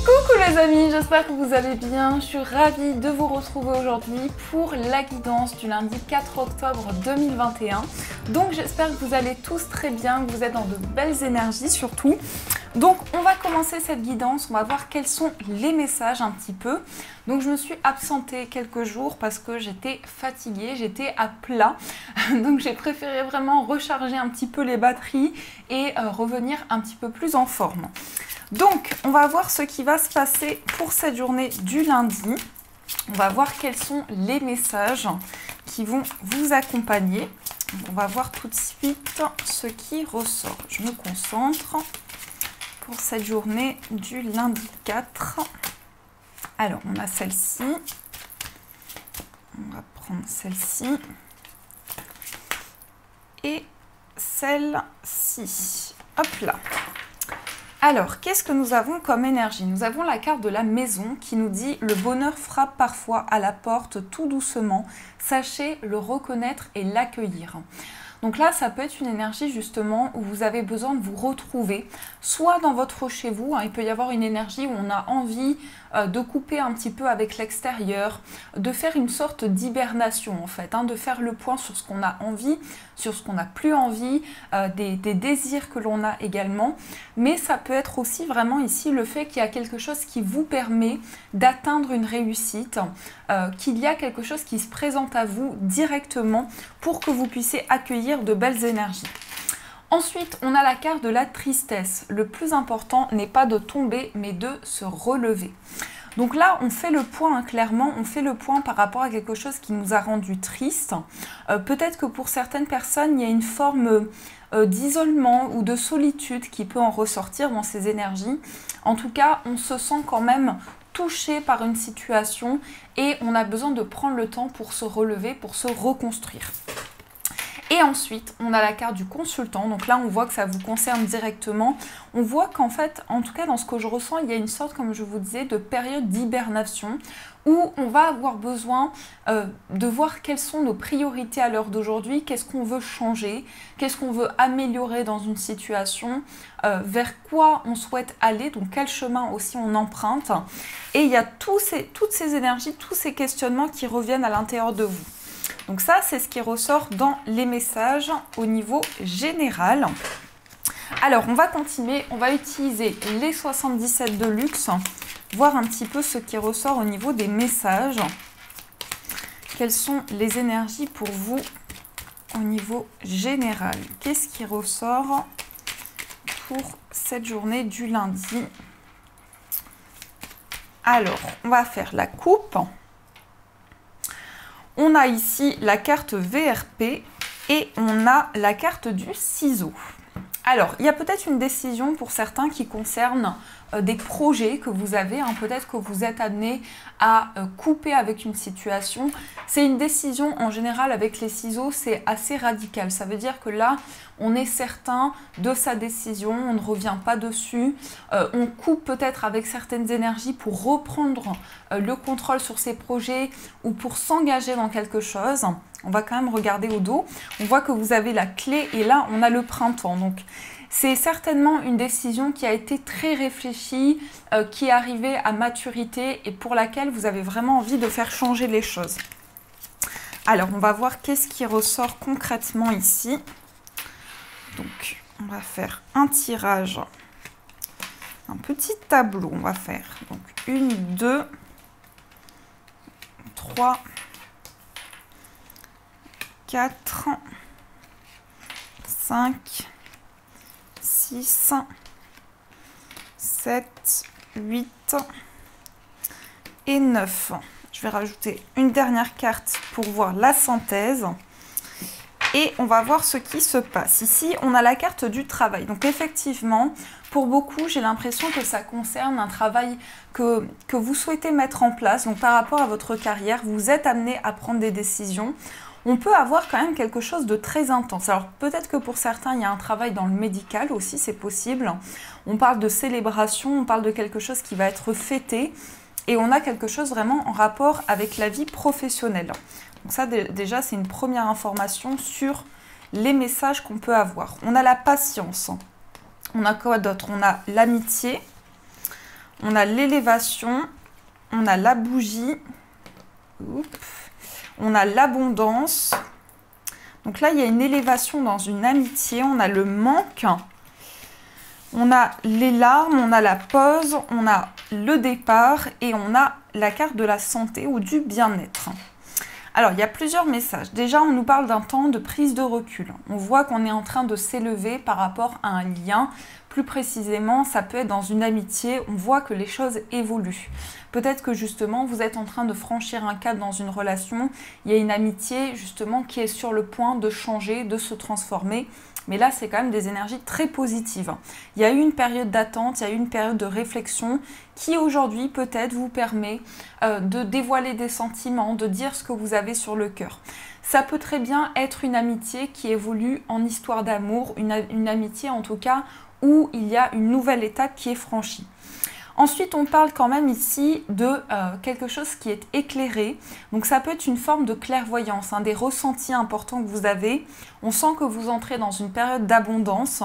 Coucou les amis, j'espère que vous allez bien. Je suis ravie de vous retrouver aujourd'hui pour la guidance du lundi 4 octobre 2021. Donc j'espère que vous allez tous très bien, que vous êtes dans de belles énergies surtout. Donc on va commencer cette guidance, on va voir quels sont les messages un petit peu. Donc je me suis absentée quelques jours parce que j'étais fatiguée, j'étais à plat. Donc j'ai préféré vraiment recharger un petit peu les batteries et revenir un petit peu plus en forme. Donc on va voir ce qui va se passer pour cette journée du lundi. On va voir quels sont les messages qui vont vous accompagner. Donc on va voir tout de suite ce qui ressort. Je me concentre pour cette journée du lundi 4. Alors, on a celle-ci. On va prendre celle-ci. Et celle-ci. Hop là. Alors, qu'est-ce que nous avons comme énergie? Nous avons la carte de la maison qui nous dit « Le bonheur frappe parfois à la porte tout doucement. Sachez le reconnaître et l'accueillir. » Donc là, ça peut être une énergie justement où vous avez besoin de vous retrouver, soit dans votre chez vous, il peut y avoir une énergie où on a envie de couper un petit peu avec l'extérieur, de faire une sorte d'hibernation en fait, de faire le point sur ce qu'on a envie, sur ce qu'on n'a plus envie, des désirs que l'on a également. Mais ça peut être aussi vraiment ici le fait qu'il y a quelque chose qui vous permet d'atteindre une réussite, qu'il y a quelque chose qui se présente à vous directement pour que vous puissiez accueillir de belles énergies. Ensuite, on a la carte de la tristesse. Le plus important n'est pas de tomber, mais de se relever. Donc là, on fait le point, clairement, on fait le point par rapport à quelque chose qui nous a rendu triste. Peut-être que pour certaines personnes, il y a une forme d'isolement ou de solitude qui peut en ressortir dans ces énergies. En tout cas, on se sent quand même touché par une situation et on a besoin de prendre le temps pour se relever, pour se reconstruire. Et ensuite, on a la carte du consultant. Donc là, on voit que ça vous concerne directement. On voit qu'en fait, en tout cas dans ce que je ressens, il y a une sorte, comme je vous disais, de période d'hibernation où on va avoir besoin de voir quelles sont nos priorités à l'heure d'aujourd'hui, qu'est-ce qu'on veut changer, qu'est-ce qu'on veut améliorer dans une situation, vers quoi on souhaite aller, donc quel chemin aussi on emprunte. Et il y a toutes ces énergies, tous ces questionnements qui reviennent à l'intérieur de vous. Donc ça, c'est ce qui ressort dans les messages au niveau général. Alors, on va continuer, on va utiliser les 77 de luxe, voir un petit peu ce qui ressort au niveau des messages. Quelles sont les énergies pour vous au niveau général? Qu'est-ce qui ressort pour cette journée du lundi? Alors, on va faire la coupe. On a ici la carte VRP et on a la carte du ciseau. Alors, il y a peut-être une décision pour certains qui concerne des projets que vous avez. Peut-être que vous êtes amené à couper avec une situation. C'est une décision, en général, avec les ciseaux, c'est assez radical. Ça veut dire que là, on est certain de sa décision, on ne revient pas dessus. On coupe peut-être avec certaines énergies pour reprendre le contrôle sur ses projets ou pour s'engager dans quelque chose. On va quand même regarder au dos. On voit que vous avez la clé et là, on a le printemps. Donc, c'est certainement une décision qui a été très réfléchie, qui est arrivée à maturité et pour laquelle vous avez vraiment envie de faire changer les choses. Alors, on va voir qu'est-ce qui ressort concrètement ici. Donc, on va faire un tirage, un petit tableau. On va faire donc 1, 2, 3, 4, 5, 6, 7, 8 et 9. Je vais rajouter une dernière carte pour voir la synthèse. Et on va voir ce qui se passe. Ici, on a la carte du travail. Donc effectivement, pour beaucoup, j'ai l'impression que ça concerne un travail que vous souhaitez mettre en place. Donc par rapport à votre carrière, vous êtes amené à prendre des décisions. On peut avoir quand même quelque chose de très intense. Alors peut-être que pour certains, il y a un travail dans le médical aussi, c'est possible. On parle de célébration, on parle de quelque chose qui va être fêté. Et on a quelque chose vraiment en rapport avec la vie professionnelle. Donc ça, déjà, c'est une première information sur les messages qu'on peut avoir. On a la patience. On a quoi d'autre? On a l'amitié. on a l'élévation, on a la bougie, on a l'abondance. Donc là, il y a une élévation dans une amitié, on a le manque, on a les larmes, on a la pause, on a le départ et on a la carte de la santé ou du bien-être. Alors, il y a plusieurs messages. Déjà, on nous parle d'un temps de prise de recul. On voit qu'on est en train de s'élever par rapport à un lien. Plus précisément, ça peut être dans une amitié. On voit que les choses évoluent. Peut-être que justement, vous êtes en train de franchir un cap dans une relation. Il y a une amitié justement qui est sur le point de changer, de se transformer. Mais là, c'est quand même des énergies très positives. Il y a eu une période d'attente, il y a eu une période de réflexion qui aujourd'hui peut-être vous permet de dévoiler des sentiments, de dire ce que vous avez sur le cœur. Ça peut très bien être une amitié qui évolue en histoire d'amour, une amitié en tout cas où il y a une nouvelle étape qui est franchie. Ensuite, on parle quand même ici de quelque chose qui est éclairé. Donc ça peut être une forme de clairvoyance, des ressentis importants que vous avez. On sent que vous entrez dans une période d'abondance,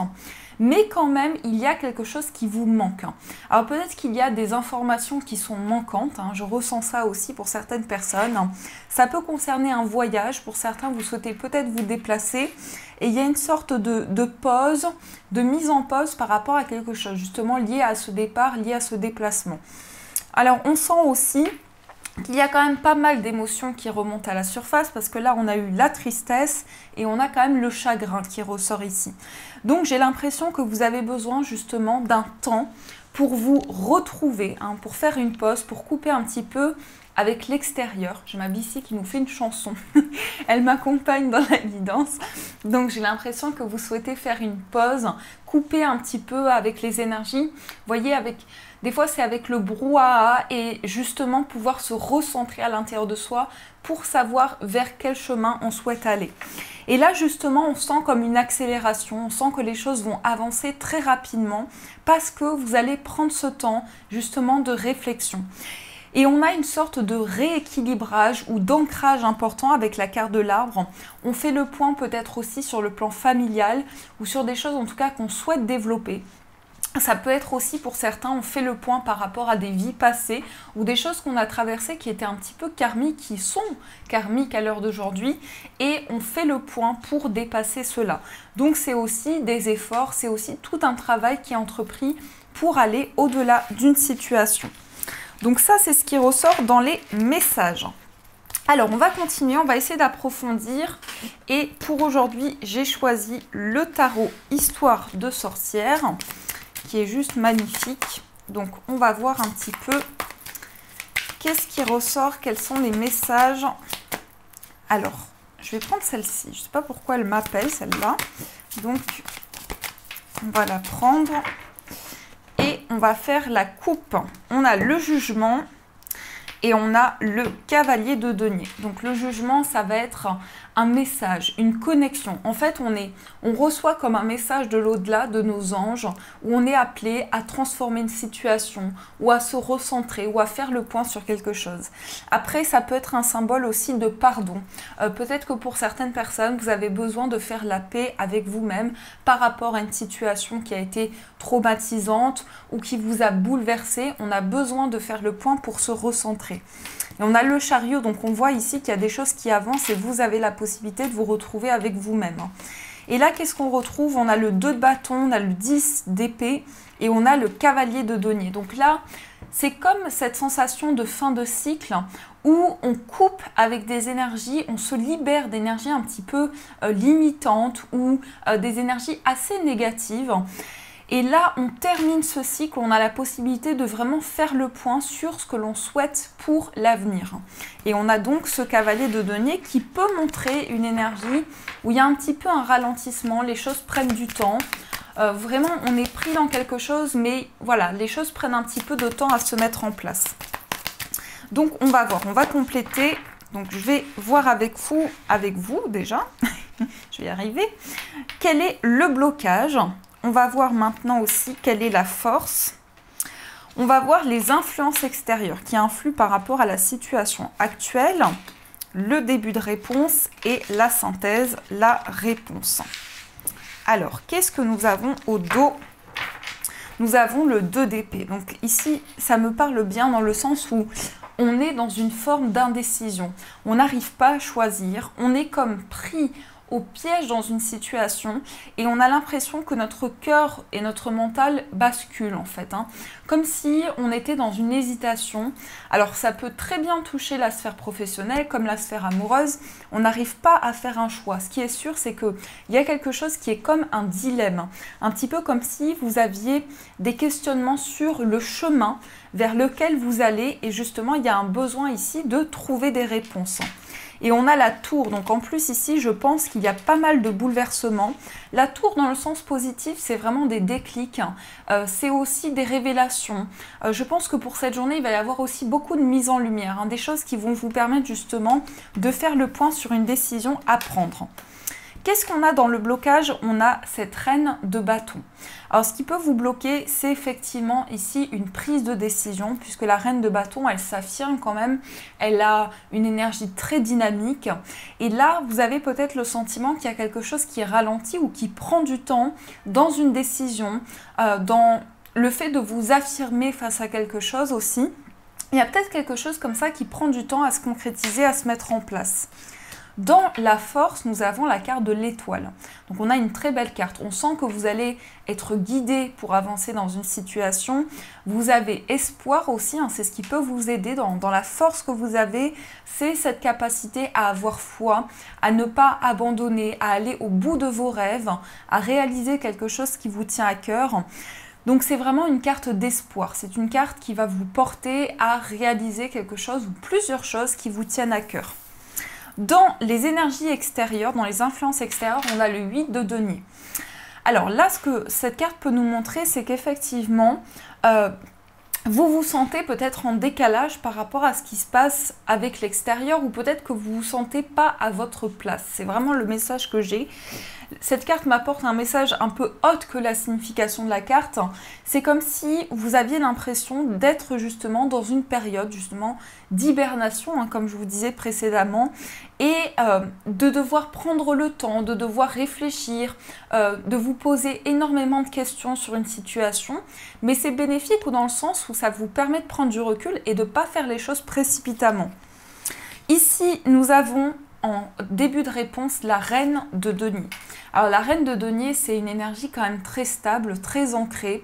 mais quand même, il y a quelque chose qui vous manque. Alors peut-être qu'il y a des informations qui sont manquantes. Je ressens ça aussi pour certaines personnes. Ça peut concerner un voyage. Pour certains, vous souhaitez peut-être vous déplacer. Et il y a une sorte de pause, de mise en pause par rapport à quelque chose, justement lié à ce départ, lié à ce déplacement. Alors, on sent aussi qu'il y a quand même pas mal d'émotions qui remontent à la surface parce que là, on a eu la tristesse et on a quand même le chagrin qui ressort ici. Donc, j'ai l'impression que vous avez besoin justement d'un temps pour vous retrouver, pour faire une pause, pour couper un petit peu avec l'extérieur. J'ai ma bici qui nous fait une chanson. Elle m'accompagne dans la guidance. Donc j'ai l'impression que vous souhaitez faire une pause, couper un petit peu avec les énergies. Vous voyez, des fois c'est avec le brouhaha et justement pouvoir se recentrer à l'intérieur de soi pour savoir vers quel chemin on souhaite aller. Et là justement on sent comme une accélération, on sent que les choses vont avancer très rapidement parce que vous allez prendre ce temps justement de réflexion. Et on a une sorte de rééquilibrage ou d'ancrage important avec la carte de l'arbre. On fait le point peut-être aussi sur le plan familial ou sur des choses en tout cas qu'on souhaite développer. Ça peut être aussi pour certains, on fait le point par rapport à des vies passées ou des choses qu'on a traversées qui étaient un petit peu karmiques, qui sont karmiques à l'heure d'aujourd'hui et on fait le point pour dépasser cela. Donc c'est aussi des efforts, c'est aussi tout un travail qui est entrepris pour aller au-delà d'une situation. Donc ça, c'est ce qui ressort dans les messages. Alors, on va continuer, on va essayer d'approfondir. Et pour aujourd'hui, j'ai choisi le tarot Histoire de sorcière, qui est juste magnifique. Donc, on va voir un petit peu qu'est-ce qui ressort, quels sont les messages. Alors, je vais prendre celle-ci. Je ne sais pas pourquoi elle m'appelle, celle-là. Donc, on va la prendre. Et on va faire la coupe. On a le jugement et on a le cavalier de denier. Donc le jugement, ça va être un message, une connexion. En fait, on reçoit comme un message de l'au-delà, de nos anges, où on est appelé à transformer une situation, ou à se recentrer, ou à faire le point sur quelque chose. Après, ça peut être un symbole aussi de pardon. Peut-être que pour certaines personnes, vous avez besoin de faire la paix avec vous-même par rapport à une situation qui a été traumatisante ou qui vous a bouleversé. On a besoin de faire le point pour se recentrer. Et on a le chariot, donc on voit ici qu'il y a des choses qui avancent et vous avez la possibilité de vous retrouver avec vous-même. Et là, qu'est-ce qu'on retrouve? On a le 2 de bâton, on a le 10 d'épée et on a le cavalier de denier. Donc là, c'est comme cette sensation de fin de cycle où on coupe avec des énergies, on se libère d'énergies un petit peu limitantes ou des énergies assez négatives. Et là, on termine ce cycle, on a la possibilité de vraiment faire le point sur ce que l'on souhaite pour l'avenir. Et on a donc ce cavalier de denier qui peut montrer une énergie où il y a un petit peu un ralentissement, les choses prennent du temps. Vraiment, on est pris dans quelque chose, mais voilà, les choses prennent un petit peu de temps à se mettre en place. Donc, on va voir, on va compléter. Donc, je vais voir avec vous déjà, je vais y arriver, quel est le blocage. On va voir maintenant aussi quelle est la force. On va voir les influences extérieures qui influent par rapport à la situation actuelle, le début de réponse et la synthèse, la réponse. Alors, qu'est-ce que nous avons au dos? nous avons le 2 d'épée. Donc ici, ça me parle bien dans le sens où on est dans une forme d'indécision. On n'arrive pas à choisir, on est comme pris au piège dans une situation et on a l'impression que notre cœur et notre mental basculent en fait. Comme si on était dans une hésitation. Alors ça peut très bien toucher la sphère professionnelle comme la sphère amoureuse. On n'arrive pas à faire un choix. Ce qui est sûr, c'est qu'il y a quelque chose qui est comme un dilemme. Un petit peu comme si vous aviez des questionnements sur le chemin vers lequel vous allez et justement il y a un besoin ici de trouver des réponses. Et on a la tour, donc en plus ici je pense qu'il y a pas mal de bouleversements. La tour dans le sens positif, c'est vraiment des déclics, c'est aussi des révélations. Je pense que pour cette journée il va y avoir aussi beaucoup de mise en lumière, des choses qui vont vous permettre justement de faire le point sur une décision à prendre. Qu'est-ce qu'on a dans le blocage? On a cette reine de bâton. Alors, ce qui peut vous bloquer, c'est effectivement ici une prise de décision, puisque la reine de bâton, elle s'affirme quand même, elle a une énergie très dynamique. Et là, vous avez peut-être le sentiment qu'il y a quelque chose qui ralentit ou qui prend du temps dans une décision, dans le fait de vous affirmer face à quelque chose aussi. Il y a peut-être quelque chose comme ça qui prend du temps à se concrétiser, à se mettre en place. Dans la force, nous avons la carte de l'étoile. Donc on a une très belle carte. On sent que vous allez être guidé pour avancer dans une situation. Vous avez espoir aussi, c'est ce qui peut vous aider dans la force que vous avez. C'est cette capacité à avoir foi, à ne pas abandonner, à aller au bout de vos rêves, à réaliser quelque chose qui vous tient à cœur. Donc c'est vraiment une carte d'espoir. C'est une carte qui va vous porter à réaliser quelque chose ou plusieurs choses qui vous tiennent à cœur. Dans les énergies extérieures, dans les influences extérieures, on a le 8 de denier. Alors là, ce que cette carte peut nous montrer, c'est qu'effectivement, vous vous sentez peut-être en décalage par rapport à ce qui se passe avec l'extérieur ou peut-être que vous ne vous sentez pas à votre place. C'est vraiment le message que j'ai. Cette carte m'apporte un message un peu autre que la signification de la carte. C'est comme si vous aviez l'impression d'être justement dans une période justement d'hibernation, comme je vous disais précédemment, et de devoir prendre le temps, de devoir réfléchir, de vous poser énormément de questions sur une situation. Mais c'est bénéfique dans le sens où ça vous permet de prendre du recul et de ne pas faire les choses précipitamment. Ici, nous avons en début de réponse la reine de denier. Alors la reine de denier, c'est une énergie quand même très stable, très ancrée.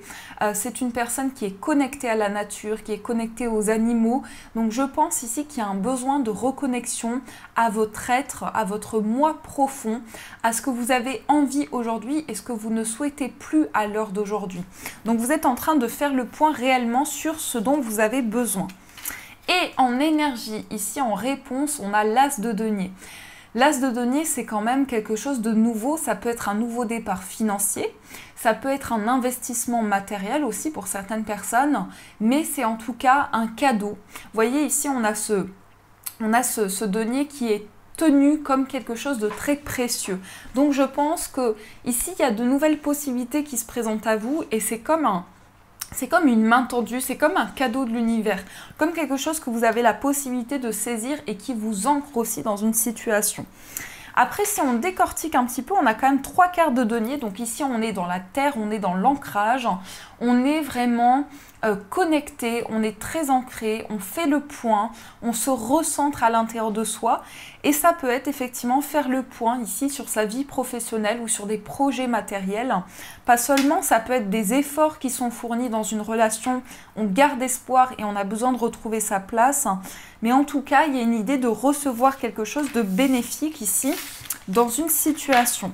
C'est une personne qui est connectée à la nature, qui est connectée aux animaux. Donc je pense ici qu'il y a un besoin de reconnexion à votre être, à votre moi profond, à ce que vous avez envie aujourd'hui et ce que vous ne souhaitez plus à l'heure d'aujourd'hui. Donc vous êtes en train de faire le point réellement sur ce dont vous avez besoin. Et en énergie, ici en réponse, on a l'as de denier. L'as de denier, c'est quand même quelque chose de nouveau. Ça peut être un nouveau départ financier, ça peut être un investissement matériel aussi pour certaines personnes, mais c'est en tout cas un cadeau. Vous voyez ici, on a ce denier qui est tenu comme quelque chose de très précieux. Donc je pense que ici, il y a de nouvelles possibilités qui se présentent à vous et c'est comme une main tendue, c'est comme un cadeau de l'univers, comme quelque chose que vous avez la possibilité de saisir et qui vous ancre aussi dans une situation. Après, si on décortique un petit peu, on a quand même 3 cartes de denier. Donc ici, on est dans la terre, on est dans l'ancrage, on est vraiment connecté, on est très ancré, on fait le point, on se recentre à l'intérieur de soi. Et ça peut être effectivement faire le point ici sur sa vie professionnelle ou sur des projets matériels. Pas seulement, ça peut être des efforts qui sont fournis dans une relation, on garde espoir et on a besoin de retrouver sa place. Mais en tout cas, il y a une idée de recevoir quelque chose de bénéfique ici dans une situation.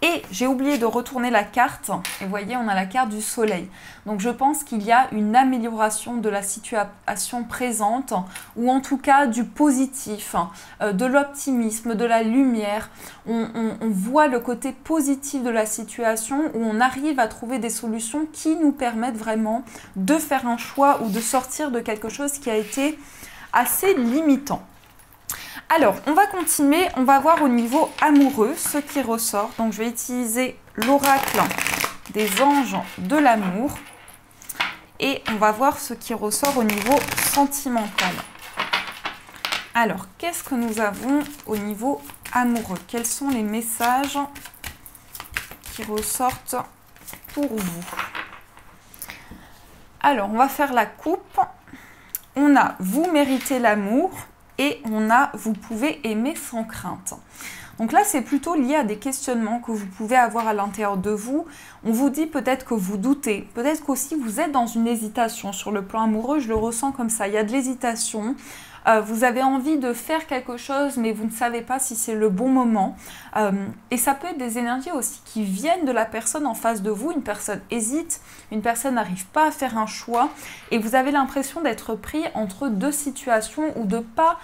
Et j'ai oublié de retourner la carte, et vous voyez, on a la carte du soleil. Donc je pense qu'il y a une amélioration de la situation présente, ou en tout cas du positif, de l'optimisme, de la lumière. On voit le côté positif de la situation, où on arrive à trouver des solutions qui nous permettent vraiment de faire un choix ou de sortir de quelque chose qui a été assez limitant. Alors, on va continuer, on va voir au niveau amoureux ce qui ressort. Donc, je vais utiliser l'oracle des anges de l'amour et on va voir ce qui ressort au niveau sentimental. Alors, qu'est-ce que nous avons au niveau amoureux? Quels sont les messages qui ressortent pour vous? Alors, on va faire la coupe. On a « Vous méritez l'amour » et on a « Vous pouvez aimer sans crainte ». Donc là, c'est plutôt lié à des questionnements que vous pouvez avoir à l'intérieur de vous. On vous dit peut-être que vous doutez, peut-être qu'aussi vous êtes dans une hésitation. Sur le plan amoureux, je le ressens comme ça, il y a de l'hésitation. Vous avez envie de faire quelque chose, mais vous ne savez pas si c'est le bon moment. Et ça peut être des énergies aussi qui viennent de la personne en face de vous. Une personne hésite, une personne n'arrive pas à faire un choix. Et vous avez l'impression d'être pris entre deux situations ou de ne pas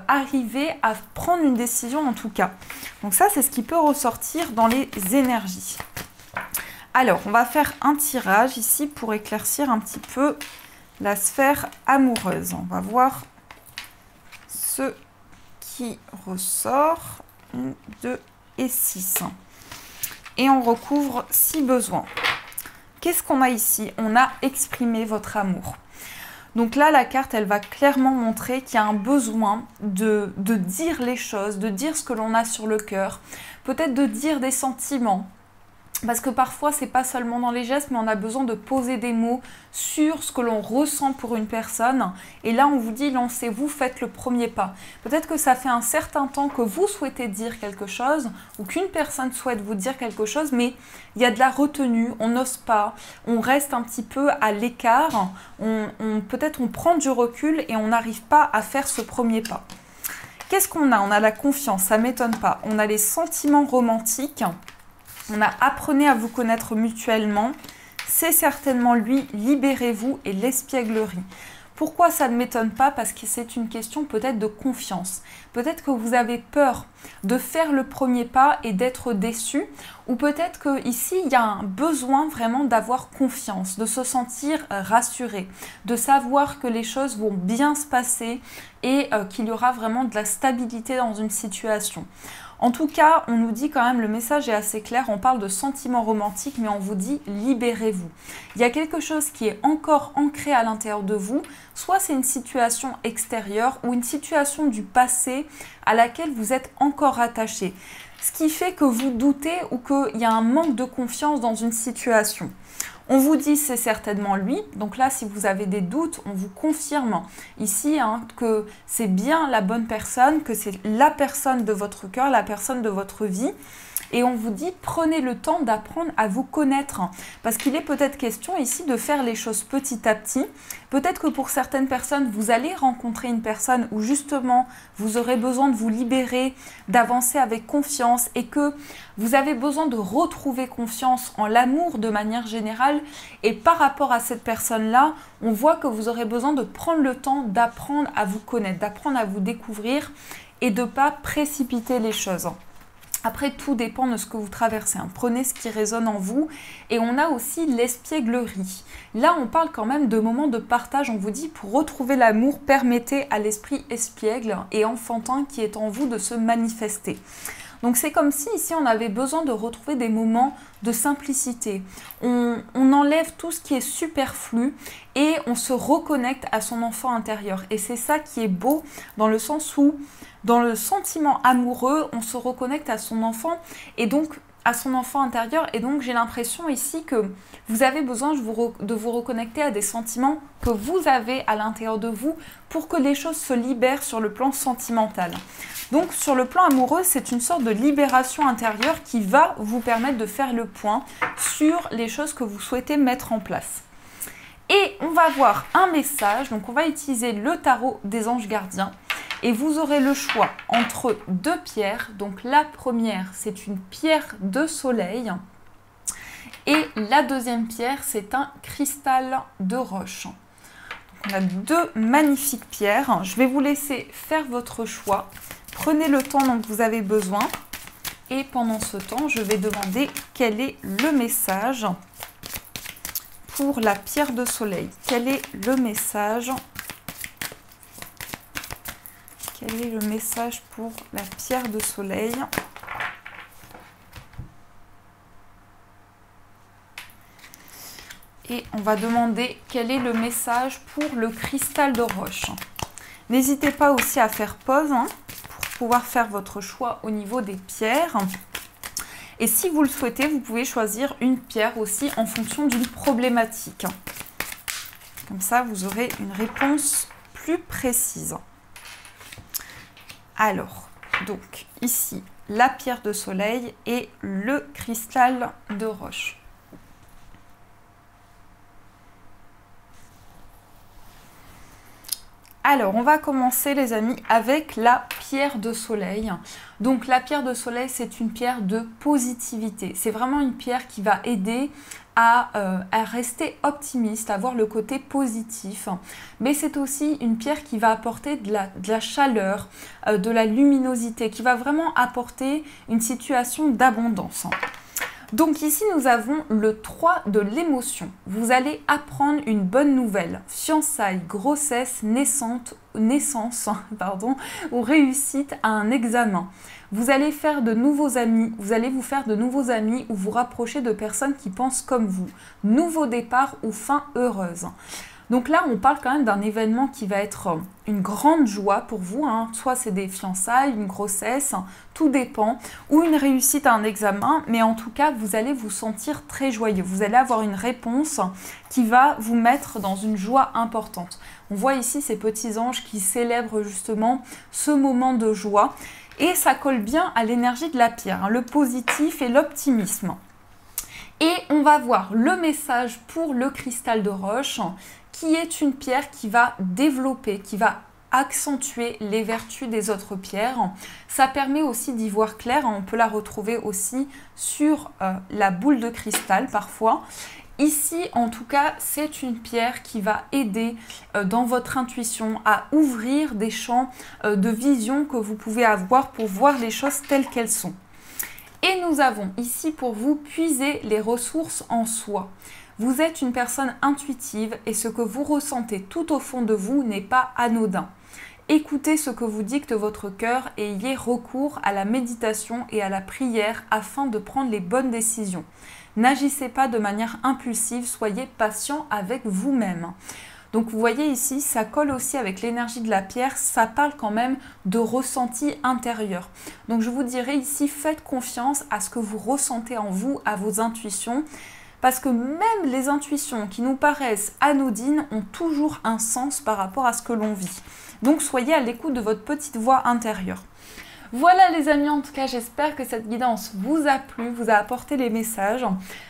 arriver à prendre une décision en tout cas. Donc ça, c'est ce qui peut ressortir dans les énergies. Alors, on va faire un tirage ici pour éclaircir un petit peu la sphère amoureuse. On va voir ce qui ressort. 1, 2 et 6. Et on recouvre si besoin. Qu'est-ce qu'on a ici? On a exprimé votre amour. Donc là, la carte, elle va clairement montrer qu'il y a un besoin de dire les choses, de dire ce que l'on a sur le cœur, peut-être de dire des sentiments. Parce que parfois, c'est pas seulement dans les gestes, mais on a besoin de poser des mots sur ce que l'on ressent pour une personne. Et là, on vous dit, lancez-vous, faites le premier pas. Peut-être que ça fait un certain temps que vous souhaitez dire quelque chose ou qu'une personne souhaite vous dire quelque chose, mais il y a de la retenue, on n'ose pas, on reste un petit peu à l'écart, peut-être on prend du recul et on n'arrive pas à faire ce premier pas. Qu'est-ce qu'on a? On a la confiance, ça ne m'étonne pas. On a les sentiments romantiques. On a apprenez à vous connaître mutuellement. C'est certainement lui, libérez-vous et l'espièglerie. Pourquoi ça ne m'étonne pas? Parce que c'est une question peut-être de confiance. Peut-être que vous avez peur de faire le premier pas et d'être déçu. Ou peut-être qu'ici, il y a un besoin vraiment d'avoir confiance, de se sentir rassuré, de savoir que les choses vont bien se passer et qu'il y aura vraiment de la stabilité dans une situation. En tout cas, on nous dit quand même, le message est assez clair, on parle de sentiments romantiques, mais on vous dit libérez-vous. Il y a quelque chose qui est encore ancré à l'intérieur de vous, soit c'est une situation extérieure ou une situation du passé à laquelle vous êtes encore attaché. Ce qui fait que vous doutez ou qu'il y a un manque de confiance dans une situation. On vous dit c'est certainement lui, donc là si vous avez des doutes, on vous confirme ici que c'est bien la bonne personne, que c'est la personne de votre cœur, la personne de votre vie. Et on vous dit prenez le temps d'apprendre à vous connaître parce qu'il est peut-être question ici de faire les choses petit à petit. Peut-être que pour certaines personnes, vous allez rencontrer une personne où justement vous aurez besoin de vous libérer, d'avancer avec confiance et que vous avez besoin de retrouver confiance en l'amour de manière générale. Et par rapport à cette personne-là, on voit que vous aurez besoin de prendre le temps d'apprendre à vous connaître, d'apprendre à vous découvrir et de ne pas précipiter les choses. Après, tout dépend de ce que vous traversez. Prenez ce qui résonne en vous. Et on a aussi l'espièglerie. Là, on parle quand même de moments de partage. On vous dit, pour retrouver l'amour, permettez à l'esprit espiègle et enfantin qui est en vous de se manifester. Donc c'est comme si ici on avait besoin de retrouver des moments de simplicité. On enlève tout ce qui est superflu et on se reconnecte à son enfant intérieur. Et c'est ça qui est beau dans le sens où dans le sentiment amoureux, on se reconnecte à son enfant et donc à son enfant intérieur. Et donc j'ai l'impression ici que vous avez besoin de vous reconnecter à des sentiments que vous avez à l'intérieur de vous pour que les choses se libèrent sur le plan sentimental. Donc sur le plan amoureux, c'est une sorte de libération intérieure qui va vous permettre de faire le point sur les choses que vous souhaitez mettre en place. Et on va voir un message, donc on va utiliser le tarot des anges gardiens. Et vous aurez le choix entre deux pierres. Donc la première, c'est une pierre de soleil. Et la deuxième pierre, c'est un cristal de roche. Donc on a deux magnifiques pierres. Je vais vous laisser faire votre choix. Prenez le temps dont vous avez besoin. Et pendant ce temps, je vais demander quel est le message pour la pierre de soleil. Quel est le message ? Quel est le message pour la pierre de soleil? Et on va demander quel est le message pour le cristal de roche. N'hésitez pas aussi à faire pause pour pouvoir faire votre choix au niveau des pierres. Et si vous le souhaitez, vous pouvez choisir une pierre aussi en fonction d'une problématique. Comme ça, vous aurez une réponse plus précise. Alors, donc ici, la pierre de soleil et le cristal de roche. Alors, on va commencer les amis avec la pierre de soleil. Donc la pierre de soleil, c'est une pierre de positivité. C'est vraiment une pierre qui va aider à rester optimiste, à voir le côté positif. Mais c'est aussi une pierre qui va apporter de la chaleur, de la luminosité, qui va vraiment apporter une situation d'abondance. Donc ici, nous avons le 3 de l'émotion. Vous allez apprendre une bonne nouvelle. Fiançailles, grossesse, naissance, ou réussite à un examen. Vous allez faire de nouveaux amis. Vous allez vous faire de nouveaux amis ou vous rapprocher de personnes qui pensent comme vous. Nouveau départ ou fin heureuse. Donc là, on parle quand même d'un événement qui va être une grande joie pour vous. Soit c'est des fiançailles, une grossesse, tout dépend. Ou une réussite à un examen. Mais en tout cas, vous allez vous sentir très joyeux. Vous allez avoir une réponse qui va vous mettre dans une joie importante. On voit ici ces petits anges qui célèbrent justement ce moment de joie. Et ça colle bien à l'énergie de la pierre, le positif et l'optimisme. Et on va voir le message pour le cristal de roche, qui est une pierre qui va développer, qui va accentuer les vertus des autres pierres. Ça permet aussi d'y voir clair, on peut la retrouver aussi sur la boule de cristal parfois. Ici, en tout cas, c'est une pierre qui va aider dans votre intuition à ouvrir des champs de vision que vous pouvez avoir pour voir les choses telles qu'elles sont. Et nous avons ici pour vous puiser les ressources en soi. Vous êtes une personne intuitive et ce que vous ressentez tout au fond de vous n'est pas anodin. Écoutez ce que vous dicte votre cœur et ayez recours à la méditation et à la prière afin de prendre les bonnes décisions. N'agissez pas de manière impulsive, soyez patient avec vous-même. Donc vous voyez ici, ça colle aussi avec l'énergie de la pierre, ça parle quand même de ressenti intérieur. Donc je vous dirais ici, faites confiance à ce que vous ressentez en vous, à vos intuitions, parce que même les intuitions qui nous paraissent anodines ont toujours un sens par rapport à ce que l'on vit. Donc soyez à l'écoute de votre petite voix intérieure. Voilà les amis, en tout cas j'espère que cette guidance vous a plu, vous a apporté les messages.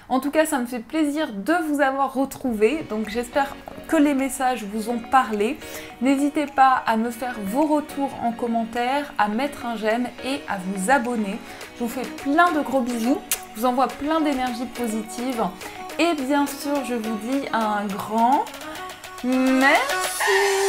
En tout cas ça me fait plaisir de vous avoir retrouvé, donc j'espère que les messages vous ont parlé. N'hésitez pas à me faire vos retours en commentaire, à mettre un j'aime et à vous abonner. Je vous fais plein de gros bisous, je vous envoie plein d'énergie positive et bien sûr je vous dis un grand merci.